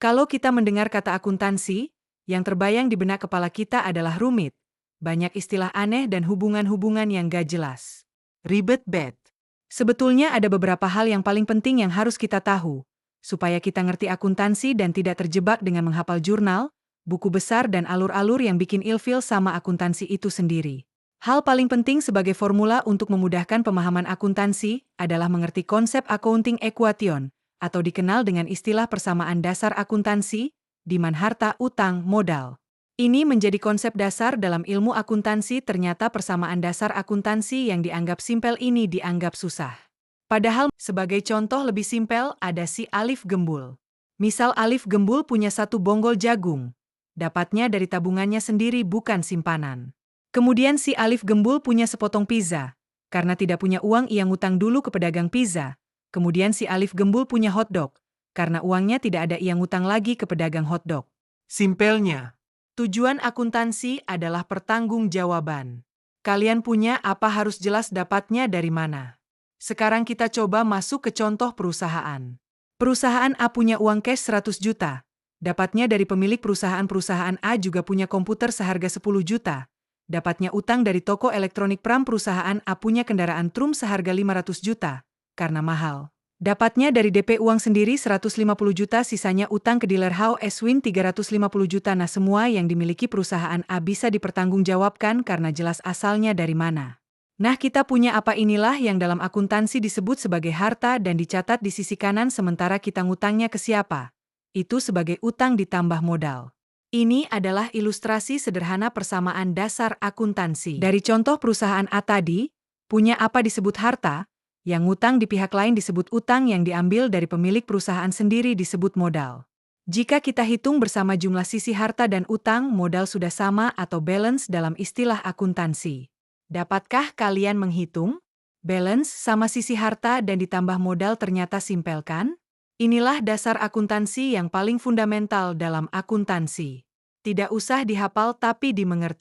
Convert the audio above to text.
Kalau kita mendengar kata akuntansi, yang terbayang di benak kepala kita adalah rumit, banyak istilah aneh dan hubungan-hubungan yang gak jelas. Ribet bet. Sebetulnya ada beberapa hal yang paling penting yang harus kita tahu, supaya kita ngerti akuntansi dan tidak terjebak dengan menghafal jurnal, buku besar dan alur-alur yang bikin ilfil sama akuntansi itu sendiri. Hal paling penting sebagai formula untuk memudahkan pemahaman akuntansi adalah mengerti konsep accounting equation, atau dikenal dengan istilah persamaan dasar akuntansi, di mana harta, utang, modal. Ini menjadi konsep dasar dalam ilmu akuntansi. Ternyata persamaan dasar akuntansi yang dianggap simpel ini dianggap susah. Padahal, sebagai contoh lebih simpel, ada si Alif Gembul. Misal Alif Gembul punya satu bonggol jagung. Dapatnya dari tabungannya sendiri, bukan simpanan. Kemudian si Alif Gembul punya sepotong pizza. Karena tidak punya uang, ia ngutang dulu ke pedagang pizza. Kemudian si Alif Gembul punya hotdog. Karena uangnya tidak ada, ia ngutang lagi ke pedagang hotdog. Simpelnya. Tujuan akuntansi adalah pertanggungjawaban. Kalian punya apa harus jelas dapatnya dari mana. Sekarang kita coba masuk ke contoh perusahaan. Perusahaan A punya uang cash 100 juta. Dapatnya dari pemilik perusahaan A juga punya komputer seharga 10 juta. Dapatnya utang dari toko elektronik Pram. Perusahaan A punya kendaraan Trum seharga 500 juta. Karena mahal. Dapatnya dari DP uang sendiri 150 juta, sisanya utang ke dealer Swin 350 juta. Nah, semua yang dimiliki perusahaan A bisa dipertanggungjawabkan karena jelas asalnya dari mana. Nah, kita punya apa? Inilah yang dalam akuntansi disebut sebagai harta dan dicatat di sisi kanan, sementara kita ngutangnya ke siapa. Itu sebagai utang ditambah modal. Ini adalah ilustrasi sederhana persamaan dasar akuntansi. Dari contoh perusahaan A tadi, punya apa disebut harta, yang ngutang di pihak lain disebut utang, yang diambil dari pemilik perusahaan sendiri disebut modal. Jika kita hitung bersama jumlah sisi harta dan utang, modal sudah sama atau balance dalam istilah akuntansi. Dapatkah kalian menghitung? Balance sama sisi harta dan ditambah modal ternyata simpel kan? Inilah dasar akuntansi yang paling fundamental dalam akuntansi. Tidak usah dihafal tapi dimengerti.